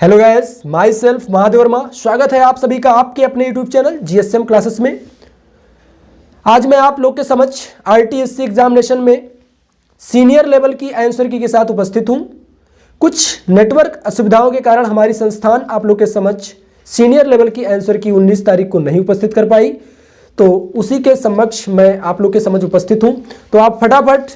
Hello guys, my self Mahadev Verma. स्वागत है आप सभी का आपके अपने यूट्यूब चैनल जीएसएम क्लासेस में। आज मैं आप लोग के समक्ष आरटीएससी एग्जामिनेशन में सीनियर लेवल की आंसर की के साथ उपस्थित हूं। कुछ नेटवर्क असुविधाओं के कारण हमारी संस्थान आप लोग के समक्ष सीनियर लेवल की आंसर की 19 तारीख को नहीं उपस्थित कर पाई, तो उसी के समक्ष मैं आप लोग के समक्ष उपस्थित हूँ। तो आप फटाफट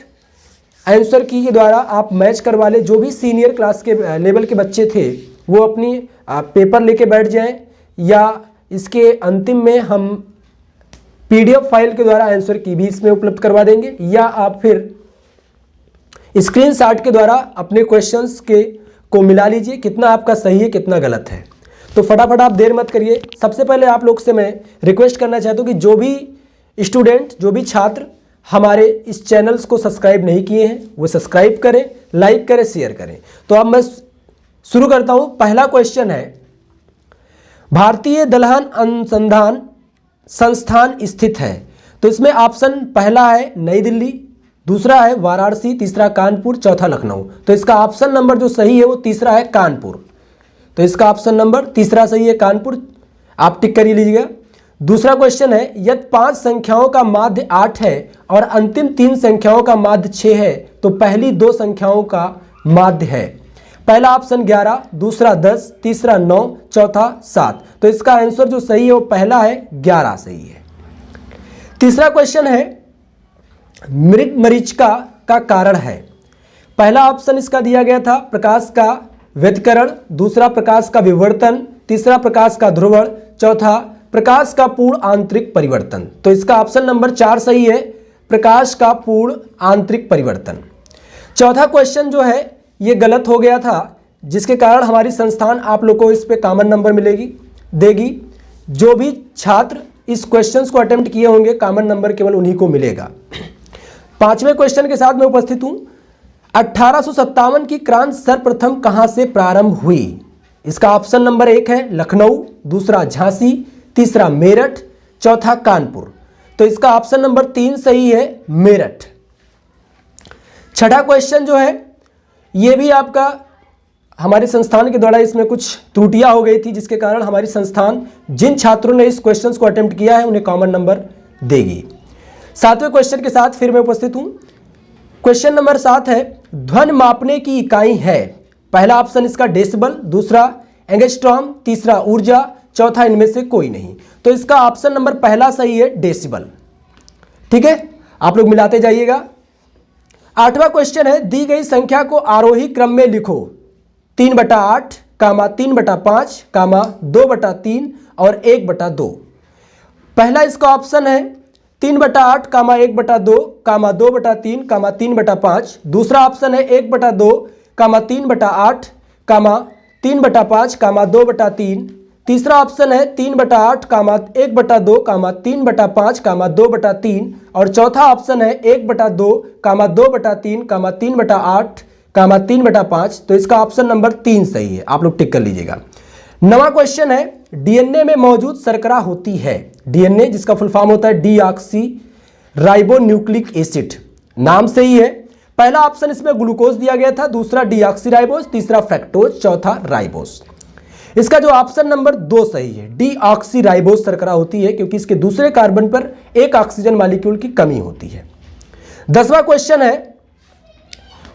आंसर की के द्वारा आप मैच करवा लें। जो भी सीनियर क्लास के लेवल के बच्चे थे वो अपनी पेपर लेके बैठ जाएं, या इसके अंतिम में हम पीडीएफ फाइल के द्वारा आंसर की भी इसमें उपलब्ध करवा देंगे, या आप फिर स्क्रीनशॉट के द्वारा अपने क्वेश्चंस को मिला लीजिए, कितना आपका सही है कितना गलत है। तो फटाफट आप देर मत करिए। सबसे पहले आप लोग से मैं रिक्वेस्ट करना चाहता हूँ कि जो भी स्टूडेंट, जो भी छात्र हमारे इस चैनल्स को सब्सक्राइब नहीं किए हैं वो सब्सक्राइब करें, लाइक करें, शेयर करें। तो अब मैं शुरू करता हूं। पहला क्वेश्चन है, भारतीय दलहन अनुसंधान संस्थान स्थित है। तो इसमें ऑप्शन पहला है नई दिल्ली, दूसरा है वाराणसी, तीसरा कानपुर, चौथा लखनऊ। तो इसका ऑप्शन नंबर जो सही है वो तीसरा है कानपुर। तो इसका ऑप्शन नंबर तीसरा सही है कानपुर, आप टिक कर लीजिएगा। दूसरा क्वेश्चन है, यदि 5 संख्याओं का माध्य 8 है और अंतिम 3 संख्याओं का माध्य 6 है तो पहली 2 संख्याओं का माध्य है। पहला ऑप्शन 11, दूसरा 10, तीसरा 9, चौथा 7। तो इसका आंसर जो सही है वो पहला है 11 सही है। तीसरा क्वेश्चन है, मृग मरीचिका का कारण है। पहला ऑप्शन इसका दिया गया था प्रकाश का व्यतिकरण, दूसरा प्रकाश का विवर्तन, तीसरा प्रकाश का ध्रुवण, चौथा प्रकाश का पूर्ण आंतरिक परिवर्तन। तो इसका ऑप्शन नंबर 4 सही है, प्रकाश का पूर्ण आंतरिक परिवर्तन। चौथा क्वेश्चन जो है ये गलत हो गया था, जिसके कारण हमारी संस्थान आप लोग को इस पे कॉमन नंबर देगी। जो भी छात्र इस क्वेश्चंस को अटेम्प्ट किए होंगे कॉमन नंबर केवल उन्हीं को मिलेगा। 5वें क्वेश्चन के साथ मैं उपस्थित हूं। 1857 की क्रांति सर्वप्रथम कहां से प्रारंभ हुई। इसका ऑप्शन नंबर 1 है लखनऊ, दूसरा झांसी, तीसरा मेरठ, चौथा कानपुर। तो इसका ऑप्शन नंबर 3 सही है मेरठ। छठा क्वेश्चन जो है ये भी आपका हमारे संस्थान के द्वारा इसमें कुछ त्रुटियां हो गई थी, जिसके कारण हमारी संस्थान जिन छात्रों ने इस क्वेश्चन को अटेम्प्ट किया है उन्हें कॉमन नंबर देगी। 7वें क्वेश्चन के साथ फिर मैं उपस्थित हूं। क्वेश्चन नंबर 7 है, ध्वनि मापने की इकाई है। पहला ऑप्शन इसका डेसिबल, दूसरा एंगस्ट्रॉम, तीसरा ऊर्जा, चौथा इनमें से कोई नहीं। तो इसका ऑप्शन नंबर पहला सही है डेसिबल। ठीक है, आप लोग मिलाते जाइएगा। 8वां क्वेश्चन है, दी गई संख्या को आरोही क्रम में लिखो। 3/8, 3/5, 2/3 और 1/2। पहला इसका ऑप्शन है 3/8, 1/2, 2/3, 3/5। दूसरा ऑप्शन है 1/2, 3/8, 3/5, 2/3। तीसरा ऑप्शन है 3/8, 1/2, 3/5, 2/3। और चौथा ऑप्शन है 1/2, 2/3, 3/8, 3/5। तो इसका ऑप्शन नंबर 3 सही है, आप लोग टिक कर लीजिएगा। 9वां क्वेश्चन है, डीएनए में मौजूद शर्करा होती है। डीएनए जिसका फुल फॉर्म होता है डीऑक्सी राइबोन्यूक्लिक एसिड, नाम से ही है। पहला ऑप्शन इसमें ग्लूकोज दिया गया था, दूसरा डीऑक्सी राइबोज, तीसरा फ्रैक्टोज, चौथा राइबोज। इसका जो ऑप्शन नंबर 2 सही है, डीऑक्सी राइबोज शर्करा होती है, क्योंकि इसके दूसरे कार्बन पर एक ऑक्सीजन मॉलिक्यूल की कमी होती है। 10वां क्वेश्चन है,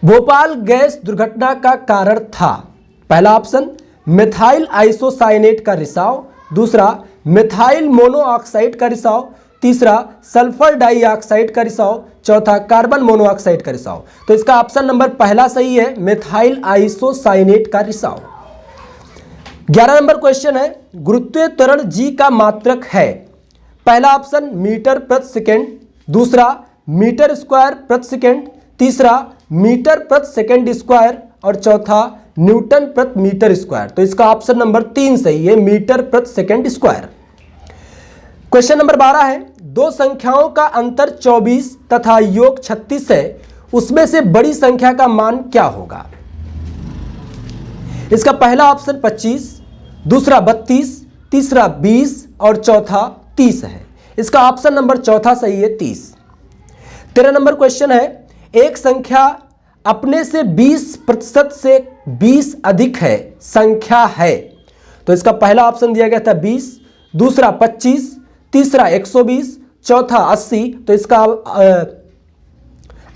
भोपाल गैस दुर्घटना का कारण था। पहला ऑप्शन मिथाइल आइसोसाइनेट का रिसाव, दूसरा मिथाइल मोनोऑक्साइड का रिसाव, तीसरा सल्फर डाइऑक्साइड का रिसाव, चौथा कार्बन मोनोऑक्साइड का रिसाव। तो इसका ऑप्शन नंबर पहला सही है, मिथाइल आइसोसाइनेट का रिसाव। 11 नंबर क्वेश्चन है, गुरुत्वीय त्वरण g का मात्रक है। पहला ऑप्शन मीटर प्रति सेकंड, दूसरा मीटर स्क्वायर प्रति सेकंड, तीसरा मीटर प्रति सेकंड स्क्वायर और चौथा न्यूटन प्रति मीटर स्क्वायर। तो इसका ऑप्शन नंबर 3 सही है, मीटर प्रति सेकंड स्क्वायर। क्वेश्चन नंबर 12 है, 2 संख्याओं का अंतर 24 तथा योग 36 है, उसमें से बड़ी संख्या का मान क्या होगा। इसका पहला ऑप्शन 25, दूसरा 32, तीसरा 20 और चौथा 30 है। इसका ऑप्शन नंबर चौथा सही है 30। 13 नंबर क्वेश्चन है, एक संख्या अपने से 20% से 20 अधिक है संख्या है। तो इसका पहला ऑप्शन दिया गया था 20, दूसरा 25, तीसरा 120, चौथा 80। तो इसका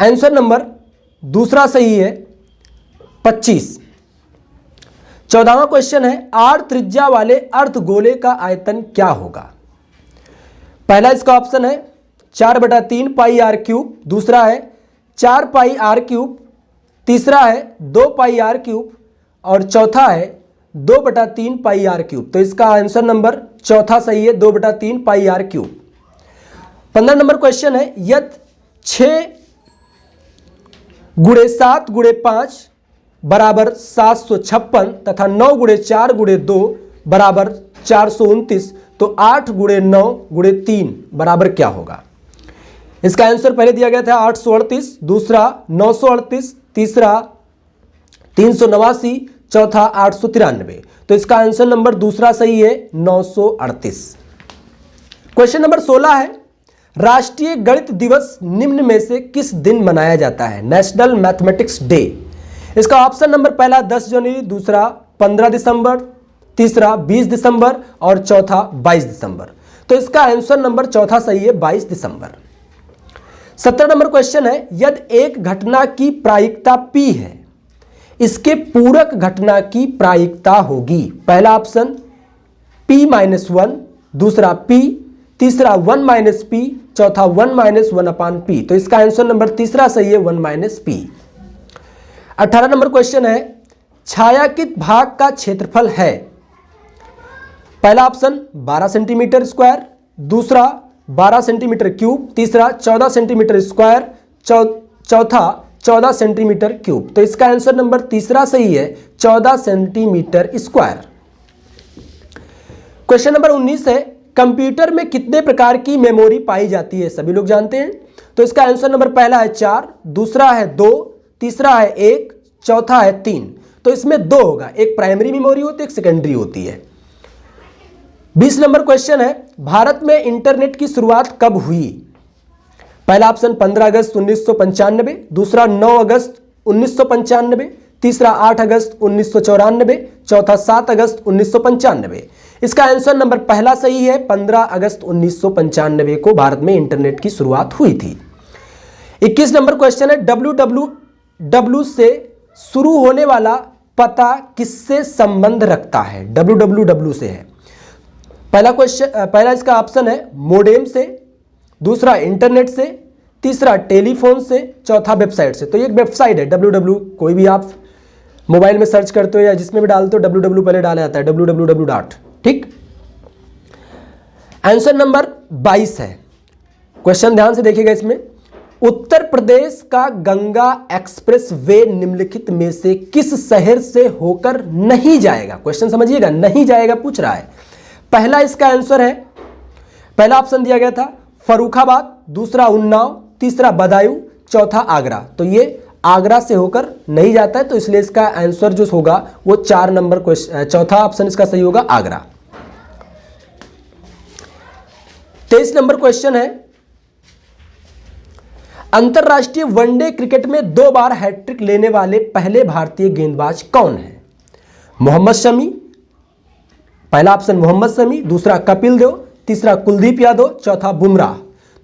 आंसर नंबर दूसरा सही है 25। 14वां क्वेश्चन है, 8 त्रिज्या वाले अर्धगोले का आयतन क्या होगा? पहला इसका ऑप्शन है 4/3 पाई आर क्यूब, दूसरा है 4 पाई आर क्यूब, तीसरा है 2 पाई आर क्यूब और चौथा है 2/3 पाई आर क्यूब। तो इसका आंसर नंबर चौथा सही है 2/3 पाई आर क्यूब। 15 नंबर क्वेश्चन है, यदि 6 × 7 × 5 बराबर 756 तथा 9 × 4 × 2 बराबर 429 तो 8 × 9 × 3 बराबर क्या होगा? इसका आंसर पहले दिया गया था 838, दूसरा 938, तीसरा 389, चौथा 893। तो इसका आंसर नंबर दूसरा सही है 938। क्वेश्चन नंबर 16 है, राष्ट्रीय गणित दिवस निम्न में से किस दिन मनाया जाता है? National mathematics day. इसका ऑप्शन नंबर पहला 10 जनवरी, दूसरा 15 दिसंबर, तीसरा 20 दिसंबर और चौथा 22 दिसंबर। तो इसका आंसर नंबर चौथा सही है 22 दिसंबर। 17 नंबर क्वेश्चन है, यदि एक घटना की प्रायिकता P है, इसके पूरक घटना की प्रायिकता होगी। पहला ऑप्शन P-1, दूसरा P, तीसरा 1 - P, चौथा 1 - 1/P। तो इसका आंसर नंबर तीसरा सही है 1 - P। 18 नंबर क्वेश्चन है, छायांकित भाग का क्षेत्रफल है। पहला ऑप्शन 12 सेंटीमीटर स्क्वायर, दूसरा 12 सेंटीमीटर क्यूब, तीसरा 14 सेंटीमीटर स्क्वायर, चौथा 14 सेंटीमीटर क्यूब। तो इसका आंसर नंबर तीसरा सही है 14 सेंटीमीटर स्क्वायर। क्वेश्चन नंबर 19 है, कंप्यूटर में कितने प्रकार की मेमोरी पाई जाती है? सभी लोग जानते हैं। तो इसका आंसर नंबर पहला है 4, दूसरा है 2, तीसरा है 1, चौथा है 3। तो इसमें 2 होगा, एक प्राइमरी मेमोरी होती है, एक सेकेंडरी होती है। 20 नंबर क्वेश्चन है, भारत में इंटरनेट की शुरुआत कब हुई? पहला ऑप्शन 15 अगस्त 1995, दूसरा 9 अगस्त 1995, तीसरा 8 अगस्त 1994, चौथा 7 अगस्त 1995। इसका आंसर नंबर पहला सही है 15 अगस्त 1995 को भारत में इंटरनेट की शुरुआत हुई थी। 21 नंबर क्वेश्चन है, www से शुरू होने वाला पता किससे संबंध रखता है? www से है। पहला इसका ऑप्शन है मोडेम से, दूसरा इंटरनेट से, तीसरा टेलीफोन से, चौथा वेबसाइट से। तो ये एक वेबसाइट है www, कोई भी आप मोबाइल में सर्च करते हो या जिसमें भी डालते हो www पहले डाला जाता है www. ठीक। आंसर नंबर 22 है। क्वेश्चन ध्यान से देखिएगा इसमें, उत्तर प्रदेश का गंगा एक्सप्रेस वे निम्नलिखित में से किस शहर से होकर नहीं जाएगा? क्वेश्चन समझिएगा, नहीं जाएगा पूछ रहा है। पहला इसका आंसर है, पहला ऑप्शन दिया गया था फर्रुखाबाद, दूसरा उन्नाव, तीसरा बदायूं, चौथा आगरा। तो ये आगरा से होकर नहीं जाता है, तो इसलिए इसका आंसर जो होगा वो 4 नंबर क्वेश्चन, चौथा ऑप्शन इसका सही होगा आगरा। 23 नंबर क्वेश्चन है, अंतरराष्ट्रीय वनडे क्रिकेट में 2 बार हैट्रिक लेने वाले पहले भारतीय गेंदबाज कौन है? मोहम्मद शमी, पहला ऑप्शन मोहम्मद शमी, दूसरा कपिल देव, तीसरा कुलदीप यादव, चौथा बुमराह।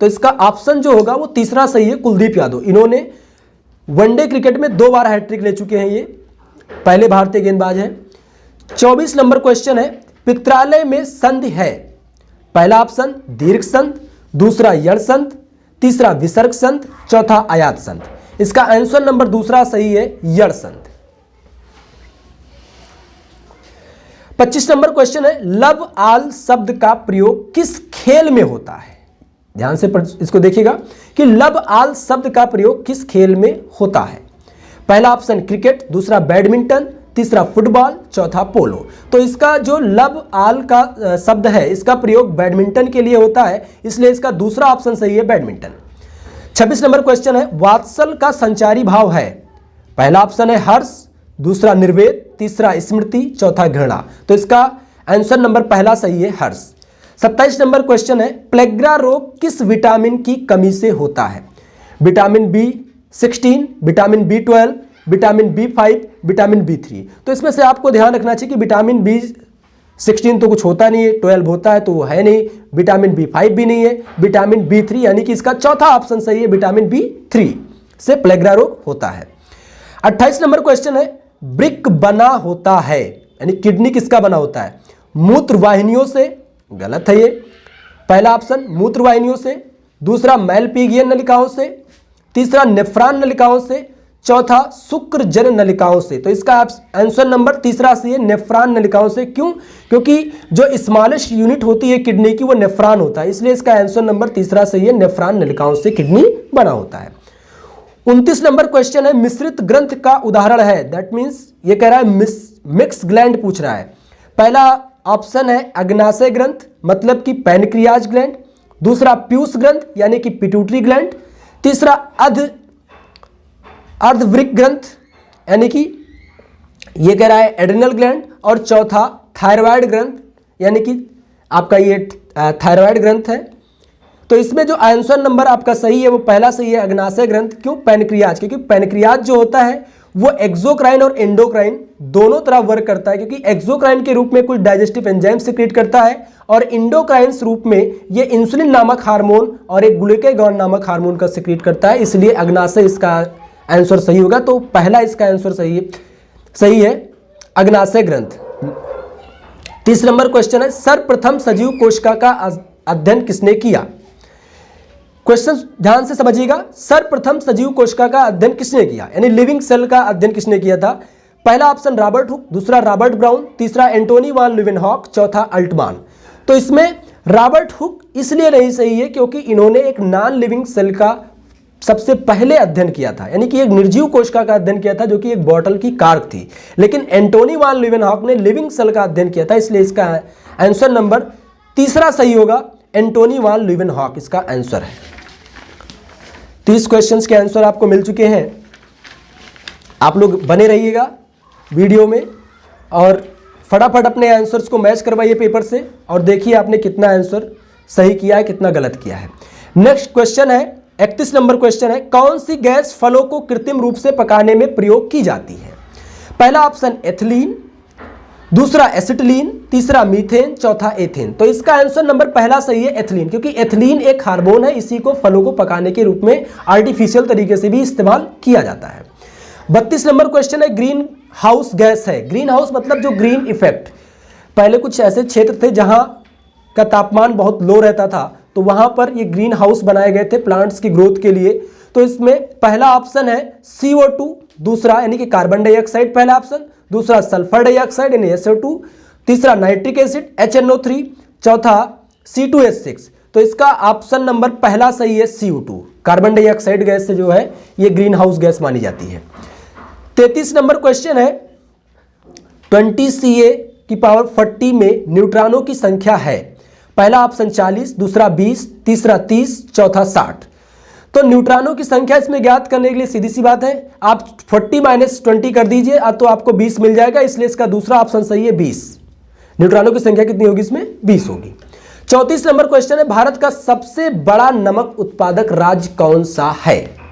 तो इसका ऑप्शन जो होगा वो तीसरा सही है कुलदीप यादव। इन्होंने वनडे क्रिकेट में 2 बार हैट्रिक ले चुके हैं, ये पहले भारतीय गेंदबाज हैं। 24 नंबर क्वेश्चन है, पित्रालय में संधि है। पहला ऑप्शन दीर्घ संध, दूसरा यण संध, तीसरा विसर्ग संध, चौथा आयात संध। इसका आंसर नंबर दूसरा सही है यण संध। 25 नंबर क्वेश्चन है, लव आल शब्द का प्रयोग किस खेल में होता है? ध्यान से इसको देखिएगा कि लव आल शब्द का प्रयोग किस खेल में होता है। पहला ऑप्शन क्रिकेट, दूसरा बैडमिंटन, तीसरा फुटबॉल, चौथा पोलो। तो इसका जो लव आल का शब्द है इसका प्रयोग बैडमिंटन के लिए होता है, इसलिए इसका दूसरा ऑप्शन सही है बैडमिंटन। 26 नंबर क्वेश्चन है, वात्सल का संचारी भाव है। पहला ऑप्शन है हर्ष, दूसरा निर्वेद, तीसरा स्मृति, चौथा घृणा। तो इसका आंसर नंबर पहला सही है हर्ष। 27 नंबर क्वेश्चन है, प्लेग्रा रोग किस विटामिन की कमी से होता है? Vitamin B, B16, vitamin B12, vitamin B5, vitamin B3। तो इसमें से आपको ध्यान रखना चाहिए कि विटामिन B16 तो कुछ होता नहीं है, 12 होता है तो वो है नहीं, विटामिन B5 भी नहीं है, विटामिन B3 यानी कि इसका चौथा ऑप्शन सही है, विटामिन B3 से प्लेग्रा रोग होता है। 28 नंबर क्वेश्चन है, वृक्क बना होता है यानी किडनी किसका बना होता है? मूत्र वाहिनियों से, गलत है ये, पहला ऑप्शन मूत्र वाहिनियों से, दूसरा मैलपीगियन नलिकाओं से, तीसरा नेफ्रॉन नलिकाओं से, चौथा शुक्रजन नलिकाओं से। तो इसका आंसर नंबर तीसरा सही है, नेफ्रॉन नलिकाओं से। क्यों? क्योंकि जो स्मॉलेस्ट यूनिट होती है किडनी की वो नेफ्रॉन होता है, इसलिए इसका आंसर नंबर तीसरा सही है, नेफ्रॉन नलिकाओं से किडनी बना होता है। 29 नंबर क्वेश्चन है, मिश्रित ग्रंथ का उदाहरण है, दैट मीन्स ये कह रहा है मिक्स ग्लैंड पूछ रहा है। पहला ऑप्शन है अग्नाशय ग्रंथ मतलब कि पैनक्रियाज ग्लैंड, दूसरा पीयूष ग्रंथ यानी कि पिट्यूटरी ग्लैंड, तीसरा अर्धवृक्क ग्रंथ यानी कि ये कह रहा है एड्रिनल ग्लैंड, और चौथा थायराइड ग्रंथ यानी कि आपका ये थायराइड ग्रंथ है। तो इसमें जो आंसर नंबर आपका सही है वो पहला सही है, अग्नाशय ग्रंथ। क्यों? पैनक्रियाज, क्योंकि पैनक्रियाज जो होता है वो एक्सोक्राइन और एंडोक्राइन दोनों तरह वर्क करता है, क्योंकि एक्सोक्राइन के रूप में कुछ डाइजेस्टिव एंजाइम सिक्रीट करता है और इंडोक्राइन रूप में ये इंसुलिन नामक हार्मोन और एक ग्लूकागॉन नामक हार्मोन का सिक्रीट करता है, इसलिए अग्नाशय इसका आंसर सही होगा। तो पहला इसका आंसर सही है अग्नाशय ग्रंथ। 30 नंबर क्वेश्चन है, सर्वप्रथम सजीव कोशिका का अध्ययन किसने किया? क्वेश्चन ध्यान से समझिएगा, सर्वप्रथम सजीव कोशिका का अध्ययन किसने किया यानी लिविंग सेल का अध्ययन किसने किया था? पहला ऑप्शन रॉबर्ट हुक, दूसरा रॉबर्ट ब्राउन, तीसरा एंटोनी वान ल्यूवेनहॉक, चौथा अल्टमान। तो इसमें रॉबर्ट हुक इसलिए नहीं सही है क्योंकि इन्होंने एक नॉन लिविंग सेल का सबसे पहले अध्ययन किया था, यानी कि एक निर्जीव कोशिका का अध्ययन किया था जो कि एक बॉटल की कार्क थी। लेकिन एंटोनी वान ल्यूवेनहॉक ने लिविंग सेल का अध्ययन किया था, इसलिए इसका आंसर नंबर तीसरा सही होगा, एंटोनी वान ल्यूवेनहॉक इसका आंसर है। 30 क्वेश्चंस के आंसर आपको मिल चुके हैं। आप लोग बने रहिएगा वीडियो में और फटाफट अपने आंसर्स को मैच करवाइए पेपर से और देखिए आपने कितना आंसर सही किया है, कितना गलत किया है। नेक्स्ट क्वेश्चन है, 31 नंबर क्वेश्चन है, कौन सी गैस फलों को कृत्रिम रूप से पकाने में प्रयोग की जाती है? पहला ऑप्शन एथिलीन, दूसरा एसिटिलीन, तीसरा मीथेन, चौथा एथेन। तो इसका आंसर नंबर पहला सही है, एथिलीन, क्योंकि एथिलीन एक हार्मोन है, इसी को फलों को पकाने के रूप में आर्टिफिशियल तरीके से भी इस्तेमाल किया जाता है। 32 नंबर क्वेश्चन है, ग्रीन हाउस गैस है। ग्रीन हाउस मतलब जो ग्रीन इफेक्ट, पहले कुछ ऐसे क्षेत्र थे जहां का तापमान बहुत लो रहता था, तो वहां पर ये ग्रीन हाउस बनाए गए थे प्लांट्स की ग्रोथ के लिए। तो इसमें पहला ऑप्शन है CO2, दूसरा यानी कि कार्बन डाइऑक्साइड पहला ऑप्शन, दूसरा सल्फर डाइऑक्साइड यानी SO2, तीसरा नाइट्रिक एसिड HNO3, चौथा C2H6। तो इसका ऑप्शन नंबर पहला सही है, CO2, कार्बन डाइऑक्साइड गैस से जो है ये ग्रीन हाउस गैस मानी जाती है। 33 नंबर क्वेश्चन है, 20Ca⁴ में न्यूट्रॉनों की संख्या है। पहला ऑप्शन 40, दूसरा 20, तीसरा 30, चौथा 60। तो न्यूट्रॉनों की संख्या इसमें ज्ञात करने के लिए सीधी सी बात है, आप 40 - 20 कर दीजिए तो आपको 20 मिल जाएगा, इसलिए इसका दूसरा ऑप्शन सही है 20। न्यूट्रॉनों की संख्या कितनी होगी इसमें? 20 होगी। 34 नंबर क्वेश्चन है, भारत का सबसे बड़ा नमक उत्पादक राज्य कौन सा है?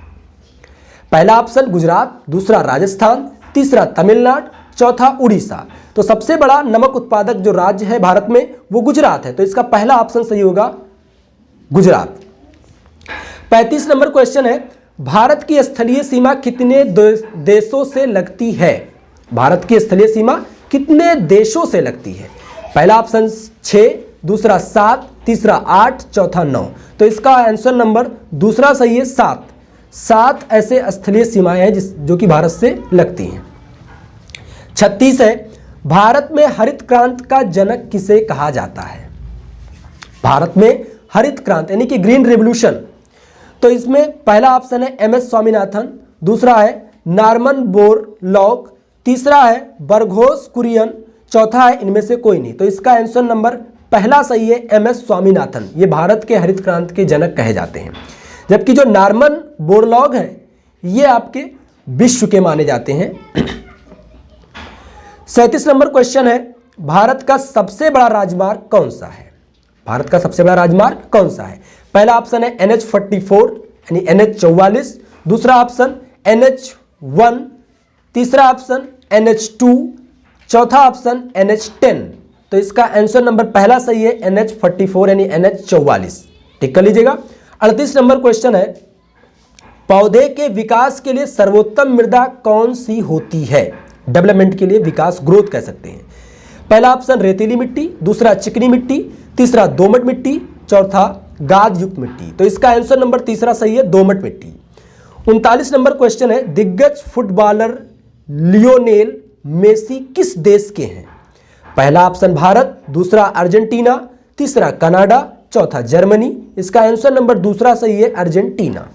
पहला ऑप्शन गुजरात, दूसरा राजस्थान, तीसरा तमिलनाडु, चौथा उड़ीसा। तो सबसे बड़ा नमक उत्पादक जो राज्य है भारत में वो गुजरात है, तो इसका पहला ऑप्शन सही होगा गुजरात। 35 नंबर क्वेश्चन है, भारत की स्थलीय सीमा कितने देशों से लगती है? भारत की स्थलीय सीमा कितने देशों से लगती है? पहला ऑप्शन 6, दूसरा 7, तीसरा 8, चौथा 9। तो इसका आंसर नंबर दूसरा सही है 7। 7 ऐसे स्थलीय सीमाएं हैं जो कि भारत से लगती हैं। 36 है, भारत में हरित क्रांति का जनक किसे कहा जाता है? भारत में हरित क्रांति यानी कि ग्रीन रेवोल्यूशन, तो इसमें पहला ऑप्शन है MS स्वामीनाथन, दूसरा है नॉर्मन बोरलॉग, तीसरा है बरघोस कुरियन, चौथा है इनमें से कोई नहीं। तो इसका आंसर नंबर पहला सही है MS स्वामीनाथन, ये भारत के हरित क्रांति के जनक कहे जाते हैं। जबकि जो नॉर्मन बोरलॉग हैं ये आपके विश्व के माने जाते हैं। 37 नंबर क्वेश्चन है, भारत का सबसे बड़ा राजमार्ग कौन सा है? भारत का सबसे बड़ा राजमार्ग कौन सा है? पहला ऑप्शन है NH44 यानी NH44, दूसरा ऑप्शन NH1, तीसरा ऑप्शन NH2, चौथा ऑप्शन NH10। तो इसका आंसर नंबर पहला सही है NH44 यानी NH44। टिक कर लीजिएगा। 38 नंबर क्वेश्चन है, पौधे के विकास के लिए सर्वोत्तम मृदा कौन सी होती है? डेवलपमेंट के लिए, विकास, ग्रोथ कह सकते हैं। पहला ऑप्शन रेतीली मिट्टी, दूसरा चिकनी मिट्टी, तीसरा दोमट मिट्टी, चौथा गाद युक्त मिट्टी। तो इसका आंसर नंबर तीसरा सही है दोमट मिट्टी। 39 नंबर क्वेश्चन है, दिग्गज फुटबॉलर लियोनेल मेसी किस देश के हैं? पहला ऑप्शन भारत, दूसरा अर्जेंटीना, तीसरा कनाडा, चौथा जर्मनी। इसका आंसर नंबर दूसरा सही है अर्जेंटीना।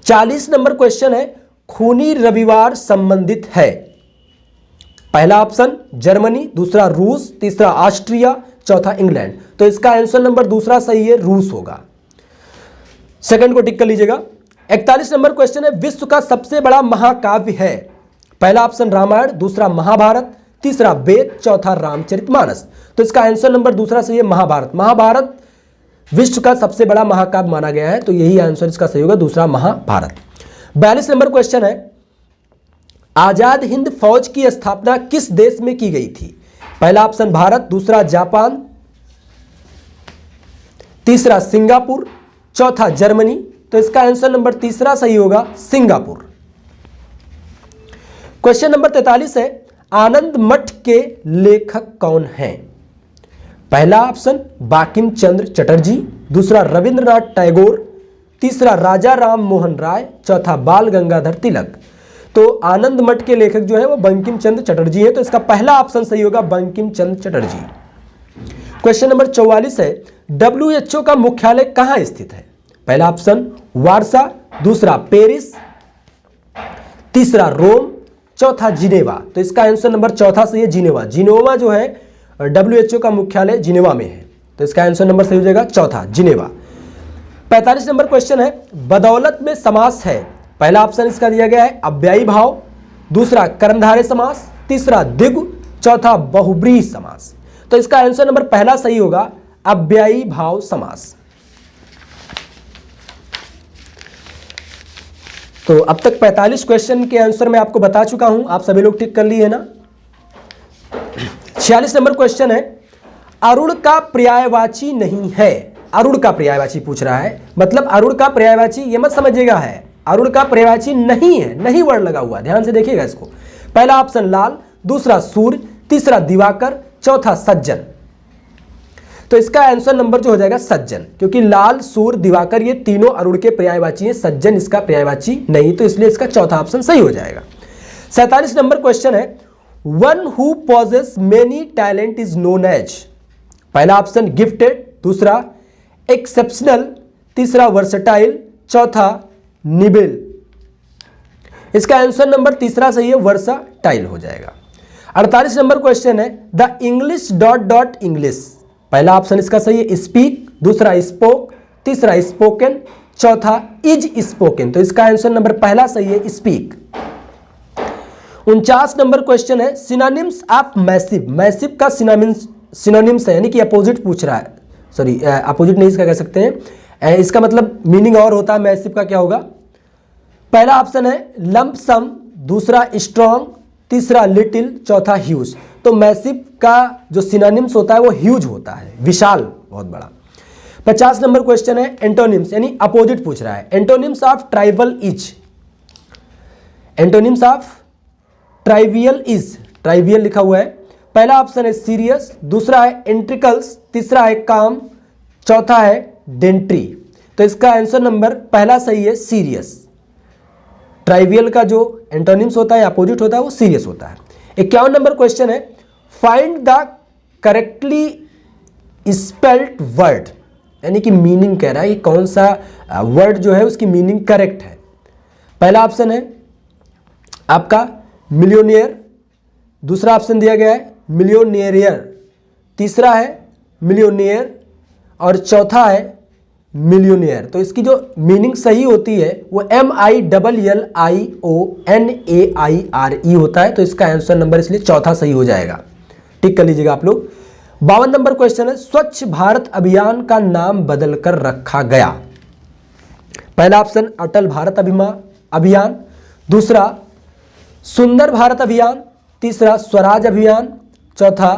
40 नंबर क्वेश्चन है, खूनी रविवार संबंधित है? पहला ऑप्शन जर्मनी, दूसरा रूस, तीसरा ऑस्ट्रिया, चौथा इंग्लैंड। तो इसका आंसर नंबर दूसरा सही है रूस होगा। सेकंड को टिक कर लीजिएगा। 41 नंबर क्वेश्चन है, विश्व का सबसे बड़ा महाकाव्य है? पहला ऑप्शन रामायण, दूसरा महाभारत, तीसरा वेद, चौथा रामचरितमानस। तो इसका आंसर नंबर दूसरा सही है महाभारत। महाभारत विश्व का सबसे बड़ा महाकाव्य माना गया है, तो यही आंसर इसका सही होगा, दूसरा महाभारत। 42 नंबर क्वेश्चन है, आजाद हिंद फौज की स्थापना किस देश में की गई थी? पहला ऑप्शन भारत, दूसरा जापान, तीसरा सिंगापुर, चौथा जर्मनी। तो इसका आंसर नंबर तीसरा सही होगा सिंगापुर। क्वेश्चन नंबर 43 है, आनंद मठ के लेखक कौन हैं? पहला ऑप्शन बांकिम चंद्र चटर्जी, दूसरा रविंद्रनाथ टैगोर, तीसरा राजा राम मोहन राय, चौथा बाल गंगाधर तिलक। तो आनंद मठ के लेखक जो है वो बंकिम चंद्र चटर्जी है, तो इसका पहला ऑप्शन सही होगा बंकिम चंद्र चटर्जी। क्वेश्चन नंबर 44 है, WHO का मुख्यालय कहां स्थित है? पहला ऑप्शन वारसा, दूसरा पेरिस, तीसरा रोम, चौथा जिनेवा। तो इसका आंसर नंबर चौथा सही है जिनेवा। जिनेवा जो है WHO का मुख्यालय जिनेवा में है, तो इसका आंसर नंबर सही हो जाएगा चौथा जिनेवा। 45 नंबर क्वेश्चन है, बदौलत में समास है? पहला ऑप्शन इसका दिया गया है अव्ययी भाव, दूसरा कर्मधारय समास, तीसरा द्विगु, चौथा बहुब्रीहि समास। तो इसका आंसर नंबर पहला सही होगा अव्ययी भाव समास। तो अब तक 45 क्वेश्चन के आंसर मैं आपको बता चुका हूं, आप सभी लोग टिक कर लिए है ना। 46 नंबर क्वेश्चन है, अरुण का पर्यायवाची नहीं है? अरुण का पर्यायवाची पूछ रहा है, मतलब अरुण का पर्यायवाची ये मत समझिएगा है, अरुण का पर्यायवाची नहीं है, नहीं वर्ड लगा हुआ, ध्यान से देखिएगा इसको। पहला ऑप्शन लाल, दूसरा सूर्य, तीसरा दिवाकर, चौथा सज्जन। तो इसका आंसर नंबर जो हो जाएगा सज्जन, क्योंकि लाल, सूर्य, दिवाकर ये तीनों अरुण के पर्यायवाची हैं, सज्जन इसका पर्यायवाची नहीं, तो इसलिए इसका चौथा ऑप्शन सही हो जाएगा। 47 नंबर क्वेश्चन है, one who possesses many talent is known as? पहला ऑप्शन गिफ्टेड, दूसरा एक्सेप्शनल, तीसरा वर्सटाइल, चौथा निबेल। इसका आंसर नंबर तीसरा सही है वर्सटाइल हो जाएगा। 48 नंबर क्वेश्चन है, the English dot dot English? पहला ऑप्शन इसका सही है स्पीक, दूसरा स्पोक, तीसरा स्पोकन, चौथा इज स्पोकन। तो इसका आंसर नंबर पहला सही है स्पीक। 49 नंबर क्वेश्चन है, सिनोनिम्स ऑफ मैसिव? मैसिव का सिनोनिम्स है, यानी कि अपोजिट पूछ रहा है, सॉरी अपोजिट नहीं इसका कह सकते हैं, इसका मतलब मीनिंग और होता है। मैसिव का क्या होगा? पहला ऑप्शन है लंप सम, दूसरा स्ट्रॉन्ग, तीसरा लिटिल, चौथा ह्यूज। तो मैसिव का जो सिनोनिम्स होता है वो ह्यूज होता है, विशाल, बहुत बड़ा। 50 नंबर क्वेश्चन है, एंटोनिम्स यानी अपोजिट पूछ रहा है। Antonyms of tribal is? Antonyms of trivial is, trivial लिखा हुआ है। पहला ऑप्शन है सीरियस, दूसरा है इंट्रिकल्स, तीसरा है काम, चौथा है डेंट्री। तो इसका आंसर नंबर पहला सही है सीरियस। ट्राइवियल का जो एंटोनिम्स होता है, अपोजिट होता है, वो सीरियस होता है। 51 नंबर क्वेश्चन है, find the correctly spelled word, यानी कि मीनिंग कह रहा है कि कौन सा वर्ड जो है उसकी मीनिंग करेक्ट है। पहला ऑप्शन है आपका मिलियोनियर, दूसरा ऑप्शन दिया गया है मिलियोनियर, तीसरा है मिलियोनियर और चौथा है मिलियोनियर। तो इसकी जो मीनिंग सही होती है वो MILLIONAIRE होता है। तो इसका आंसर नंबर इसलिए चौथा सही हो जाएगा, टिक कर लीजिएगा आप लोग। 52 नंबर क्वेश्चन है, स्वच्छ भारत अभियान का नाम बदलकर रखा गया? पहला ऑप्शन अटल भारत अभियान, दूसरा सुंदर भारत अभियान, तीसरा स्वराज अभियान, चौथा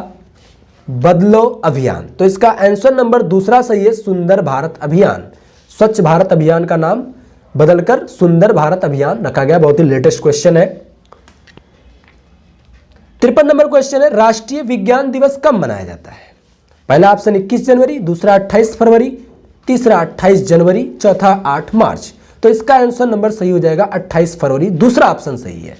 बदलो अभियान। तो इसका आंसर नंबर दूसरा सही है, सुंदर भारत अभियान। स्वच्छ भारत अभियान का नाम बदलकर सुंदर भारत अभियान रखा गया। बहुत ही लेटेस्ट क्वेश्चन है। 53 नंबर क्वेश्चन है, राष्ट्रीय विज्ञान दिवस कब मनाया जाता है? पहला ऑप्शन 21 जनवरी, दूसरा 28 फरवरी, तीसरा 28 जनवरी, चौथा 8 मार्च। तो इसका आंसर नंबर सही हो जाएगा 28 फरवरी, दूसरा ऑप्शन सही है।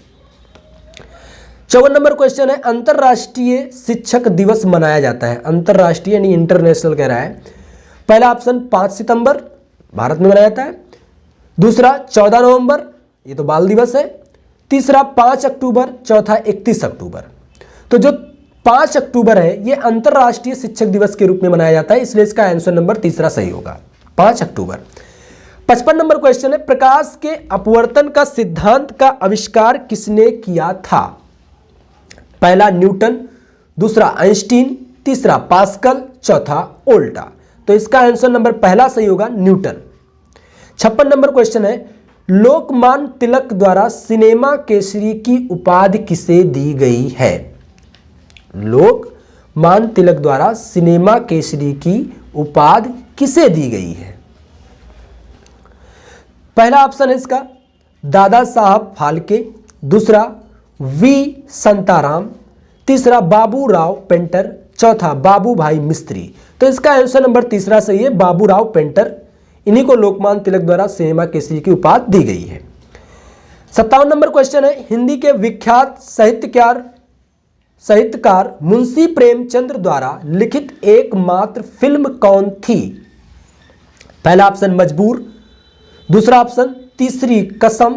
54 नंबर क्वेश्चन है, अंतरराष्ट्रीय शिक्षक दिवस मनाया जाता है, अंतरराष्ट्रीय यानी इंटरनेशनल कह रहा है। पहला ऑप्शन 5 सितंबर भारत में मनाया जाता है, दूसरा 14 नवंबर, ये तो बाल दिवस है, तीसरा 5 अक्टूबर, चौथा 31 अक्टूबर। तो जो 5 अक्टूबर है ये अंतरराष्ट्रीय शिक्षक दिवस के रूप में मनाया जाता है, इसलिए इसका आंसर नंबर तीसरा सही होगा, 5 अक्टूबर। 55 नंबर क्वेश्चन है, प्रकाश के अपवर्तन का सिद्धांत का आविष्कार किसने किया था? पहला न्यूटन, दूसरा आइंस्टीन, तीसरा पास्कल, चौथा वोल्टा। तो इसका आंसर नंबर पहला सही होगा, न्यूटन। 56 नंबर क्वेश्चन है, लोकमान्य तिलक द्वारा सिनेमा केसरी की उपाधि किसे दी गई है? लोकमान्य तिलक द्वारा सिनेमा केसरी की उपाधि किसे दी गई है? पहला ऑप्शन है इसका दादा साहब फाल्के, दूसरा वी संताराम, तीसरा बाबूराव पेंटर, चौथा बाबू भाई मिस्त्री। तो इसका आंसर नंबर तीसरा सही है, बाबूराव पेंटर। इन्हीं को लोकमान्य तिलक द्वारा सिनेमा केसरी की उपाधि दी गई है। 57 नंबर क्वेश्चन है, हिंदी के विख्यात साहित्यकार मुंशी प्रेमचंद्र द्वारा लिखित एकमात्र फिल्म कौन थी? पहला ऑप्शन मजबूर, दूसरा ऑप्शन तीसरी कसम,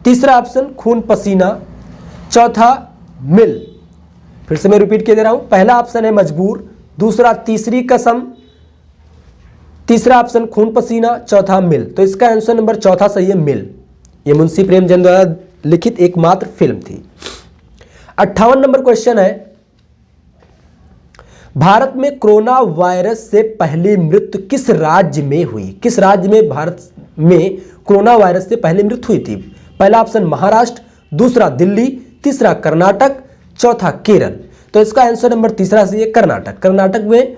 तीसरा ऑप्शन खून पसीना, चौथा मिल। फिर से मैं रिपीट किए दे रहा हूं, पहला ऑप्शन है मजबूर, दूसरा तीसरी कसम, तीसरा ऑप्शन खून पसीना, चौथा मिल। तो इसका आंसर नंबर चौथा सही है, मिल। यह मुंशी प्रेमचंद द्वारा लिखित एकमात्र फिल्म थी। 58 नंबर क्वेश्चन है, भारत में कोरोना वायरस से पहली मृत्यु किस राज्य में हुई? किस राज्य में भारत में कोरोना वायरस से पहली मृत्यु हुई थी? पहला ऑप्शन महाराष्ट्र, दूसरा दिल्ली, तीसरा कर्नाटक, चौथा केरल। तो इसका आंसर नंबर तीसरा सही है, कर्नाटक। कर्नाटक में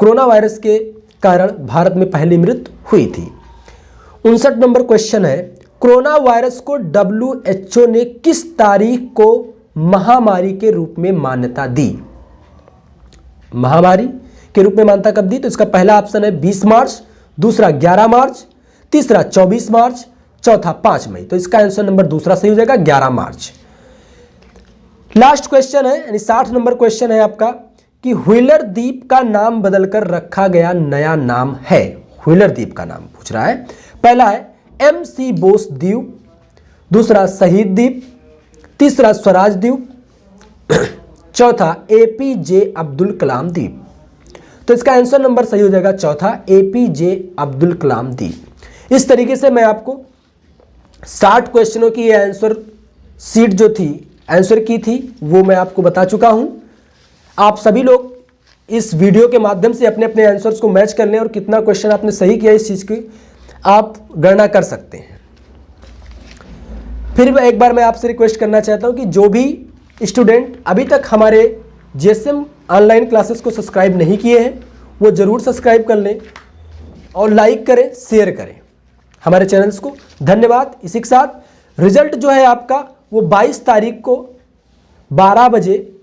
कोरोना वायरस के कारण भारत में पहली मृत्यु हुई थी। 59 नंबर क्वेश्चन है, कोरोना वायरस को WHO ने किस तारीख को महामारी के रूप में मान्यता दी? महामारी के रूप में मान्यता कब दी? तो इसका पहला ऑप्शन है 20 मार्च, दूसरा 11 मार्च, तीसरा 24 मार्च, चौथा 5 मई। तो इसका आंसर नंबर दूसरा सही हो जाएगा, 11 मार्च। लास्ट क्वेश्चन है, यानी 60 नंबर क्वेश्चन है आपका कि व्हीलर द्वीप का नाम बदलकर रखा गया नया नाम है। व्हीलर द्वीप का नाम पूछ रहा है। पहला है MC बोस द्वीप, दूसरा शहीद द्वीप, तीसरा स्वराज द्वीप, चौथा APJ अब्दुल कलाम द्वीप। तो इसका आंसर नंबर सही हो जाएगा चौथा, APJ अब्दुल कलाम द्वीप। इस तरीके से मैं आपको 60 क्वेश्चनों की आंसर सीट जो थी, आंसर की थी, वो मैं आपको बता चुका हूं। आप सभी लोग इस वीडियो के माध्यम से अपने अपने आंसर्स को मैच कर लें और कितना क्वेश्चन आपने सही किया इस चीज़ की आप गणना कर सकते हैं। फिर एक बार मैं आपसे रिक्वेस्ट करना चाहता हूं कि जो भी स्टूडेंट अभी तक हमारे GSM ऑनलाइन क्लासेस को सब्सक्राइब नहीं किए हैं वो ज़रूर सब्सक्राइब कर लें और लाइक करें, शेयर करें हमारे चैनल्स को। धन्यवाद। इसी के साथ रिजल्ट जो है आपका वो 22 तारीख को 12 बजे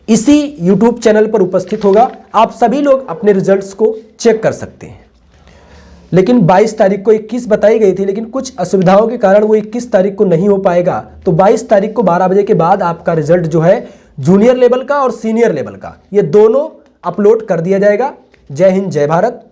इसी YouTube चैनल पर उपस्थित होगा। आप सभी लोग अपने रिजल्ट्स को चेक कर सकते हैं। लेकिन 22 तारीख को 21 बताई गई थी, लेकिन कुछ असुविधाओं के कारण वो 21 तारीख को नहीं हो पाएगा। तो 22 तारीख को 12 बजे के बाद आपका रिजल्ट जो है जूनियर लेवल का और सीनियर लेवल का, ये दोनों अपलोड कर दिया जाएगा। जय हिंद, जय भारत।